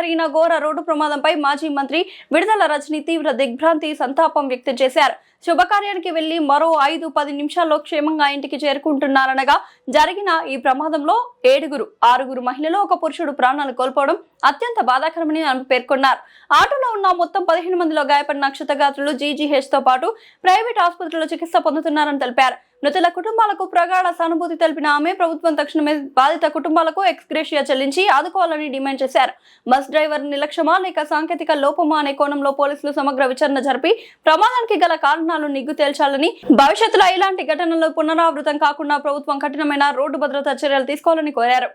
జరిగిన ఘోర రోడ్డు ప్రమాదంపై మాజీ మంత్రి విడుదల రజని తీవ్ర దిగ్భ్రాంతి సంతాపం వ్యక్తం చేశారు. శుభకార్యానికి వెళ్లి మరో 5-10 నిమిషాల్లో క్షేమంగా ఇంటికి చేరుకుంటున్నారనగా జరిగిన ఈ ప్రమాదంలో 6 మహిళలు 1 పురుషుడు ప్రాణాలు కోల్పోవడం అత్యంత బాధాకరమని పేర్కొన్నారు. ఆటోలో ఉన్న మొత్తం 15 మందిలో గాయపడిన క్షతగాత్రులు జీజీహెచ్ తో పాటు ప్రైవేట్ ఆసుపత్రిలో చికిత్స పొందుతున్నారని తెలిపారు. మృతుల కుటుంబాలకు ప్రగాఢ సానుభూతి తెలిపిన ఆమె ప్రభుత్వం తక్షణమే బాధిత కుటుంబాలకు ఎక్స్గ్రేషియా చెల్లించి ఆదుకోవాలని డిమాండ్ చేశారు. బస్ డ్రైవర్ నిర్లక్ష్యమా లేక సాంకేతిక లోపమా అనే కోణంలో పోలీసులు సమగ్ర విచారణ జరిపి ప్రమాదానికి గల కారణాలు నిగ్గు తేల్చాలని, భవిష్యత్తులో ఇలాంటి ఘటనలు పునరావృతం కాకుండా ప్రభుత్వం కఠినమైన రోడ్డు భద్రతా చర్యలు తీసుకోవాలని కోరారు.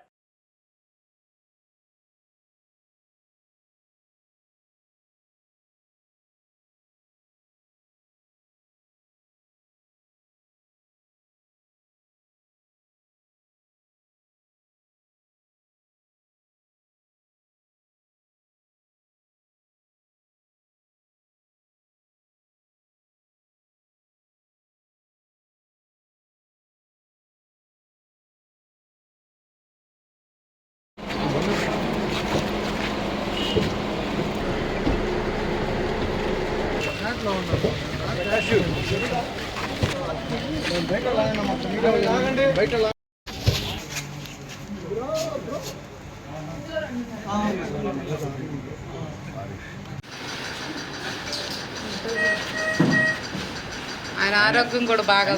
ఆయన ఆరోగ్యం కూడా బాగా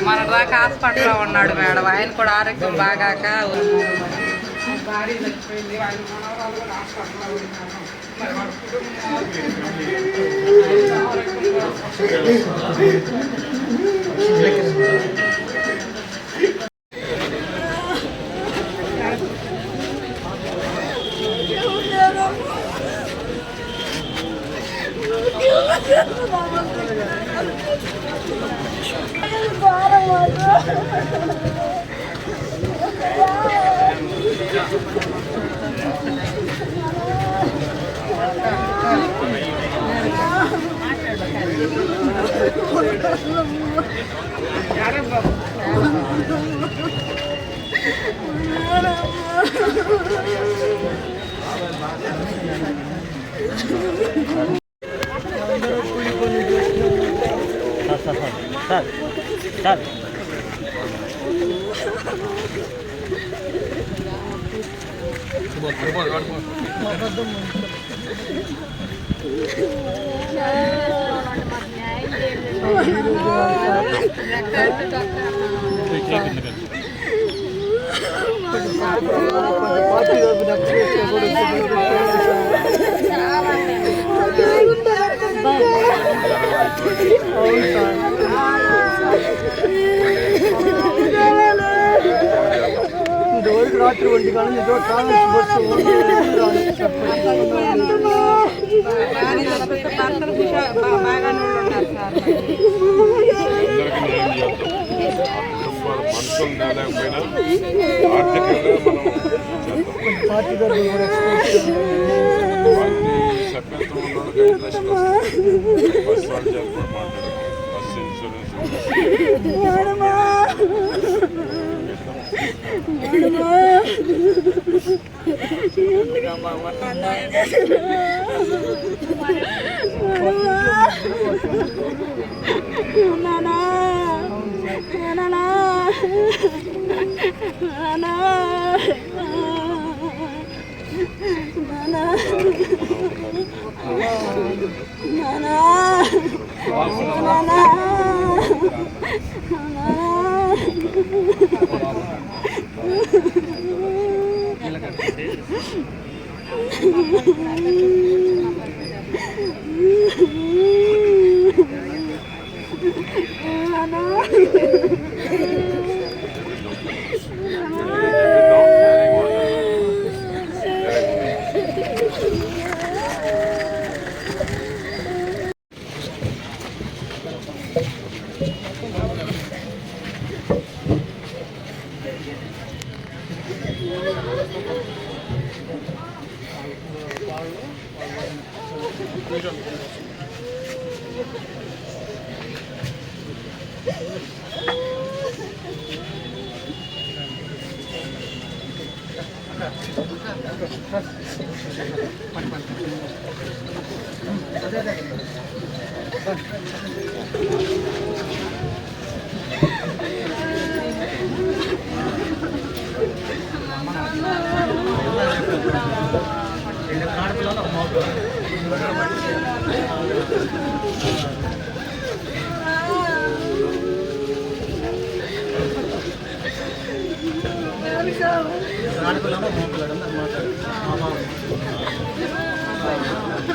మన దాకా హాస్పిటల్లో ఉన్నాడు మేడం. ఆయన కూడా ఆరోగ్యం బాగాక భార్య చచ్చిపోయింది. ఆయన మనవరాలు కూడా హాస్పిటల్లో ఉన్నారు. రాత్రి 1 గంటల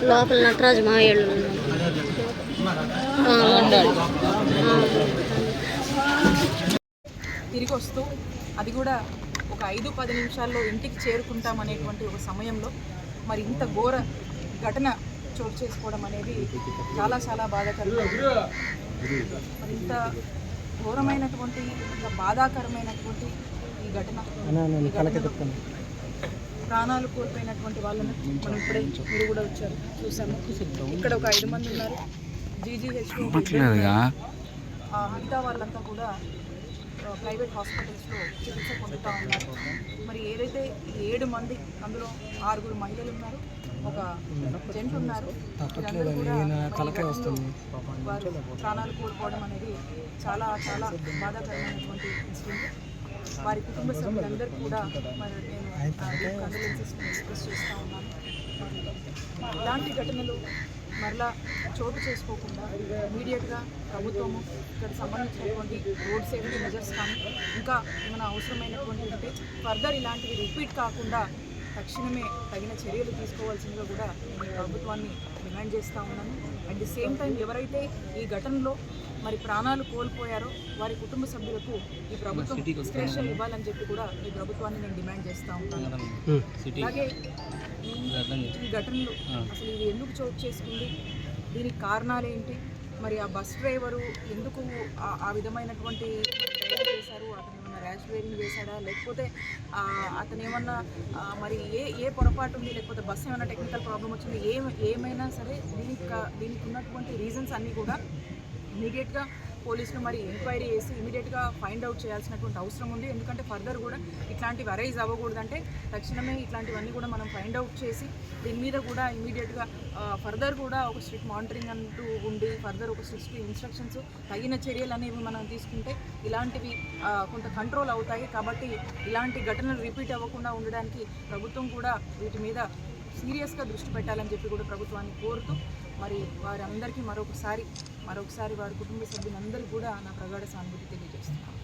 లోపల నటరాజు మాయేళ్ళు తిరిగి వస్తూ అది కూడా ఒక 5-10 నిమిషాల్లో ఇంటికి చేరుకుంటామనేటువంటి ఒక సమయంలో మరి ఇంత ఘోర ఘటన చోటు చేసుకోవడం అనేది చాలా చాలా బాధాకరం. మరి ఇంత ఘోరమైనటువంటి ఇంత బాధాకరమైనటువంటి ఈ ఘటనలో ప్రాణాలు కోల్పోయినటువంటి వాళ్ళని మనం ఇప్పుడే మీరు కూడా వచ్చారు చూసాము. ఇక్కడ ఒక 5 మంది ఉన్నారు. జీజీహెచ్లో మిగతా వాళ్ళంతా కూడా ప్రైవేట్ హాస్పిటల్స్లో చికిత్స పొందుతూ ఉన్నారు. మరి ఏదైతే 7 మంది, అందులో 6 మహిళలు ఉన్నారు, ఒక జెంట్ ఉన్నారు, వీరందరూ కూడా వారు ప్రాణాలు కోల్పోవడం అనేది చాలా చాలా బాధాకరమైనటువంటి ఇన్సిడెంట్. వారి కుటుంబ సభ్యులందరూ కూడా మరి నేను కండోలెన్సెస్ ఎక్స్ప్రెస్ చేస్తూ ఉన్నాను. ఇలాంటి ఘటనలు మరలా చోటు చేసుకోకుండా ఇమీడియట్గా ప్రభుత్వము ఇక్కడ సంబంధించినటువంటి రోడ్ సేఫ్టీ మెజర్స్ కానీ ఇంకా ఏమైనా అవసరమైనటువంటి ఉంటే ఫర్దర్ ఇలాంటివి రిపీట్ కాకుండా తక్షణమే తగిన చర్యలు తీసుకోవాల్సిందిగా కూడా నేను ప్రభుత్వాన్ని డిమాండ్ చేస్తూ ఉన్నాను. అట్ ది సేమ్ టైం ఎవరైతే ఈ ఘటనలో మరి ప్రాణాలు కోల్పోయారో వారి కుటుంబ సభ్యులకు ఈ ప్రభుత్వం ఎక్స్ప్రెషన్ ఇవ్వాలని చెప్పి కూడా ఈ ప్రభుత్వాన్ని నేను డిమాండ్ చేస్తూ ఉంటాను. అలాగే ఈ ఘటనలు అసలు ఇది ఎందుకు చోటు చేసుకుంది, దీనికి కారణాలు ఏంటి, మరి ఆ బస్ డ్రైవరు ఎందుకు ఆ విధమైనటువంటి డ్రైవింగ్ చేశారు, అతను ఏమన్నా ర్యాష్ డ్రైవింగ్ చేశాడా, లేకపోతే అతను ఏమన్నా మరి ఏ పొరపాటు ఉంది, లేకపోతే బస్సు ఏమైనా టెక్నికల్ ప్రాబ్లం వచ్చింది, ఏమైనా సరే దీనికి ఉన్నటువంటి రీజన్స్ అన్నీ కూడా ఇమీడియట్గా పోలీసులు మరి ఎంక్వైరీ చేసి ఇమీడియట్గా ఫైండ్ అవుట్ చేయాల్సినటువంటి అవసరం ఉంది. ఎందుకంటే ఫర్దర్ కూడా ఇట్లాంటివి అరైజ్ అవ్వకూడదంటే తక్షణమే ఇట్లాంటివన్నీ కూడా మనం ఫైండ్ అవుట్ చేసి దీని మీద కూడా ఇమీడియట్గా ఫర్దర్ కూడా ఒక స్ట్రిక్ట్ మానిటరింగ్ అంటూ ఉండి ఫర్దర్ ఒక స్ట్రిక్ట్ ఇన్స్ట్రక్షన్స్ తగిన చర్యలు అనేవి మనం తీసుకుంటే ఇలాంటివి కొంత కంట్రోల్ అవుతాయి. కాబట్టి ఇలాంటి ఘటనలు రిపీట్ అవ్వకుండా ఉండడానికి ప్రభుత్వం కూడా వీటి మీద సీరియస్గా దృష్టి పెట్టాలని చెప్పి కూడా ప్రభుత్వాన్ని కోరుతూ మరి వారందరికీ మరొకసారి వారి కుటుంబ సభ్యులందరికీ కూడా నా ప్రగాఢ సానుభూతి తెలియజేస్తున్నాను.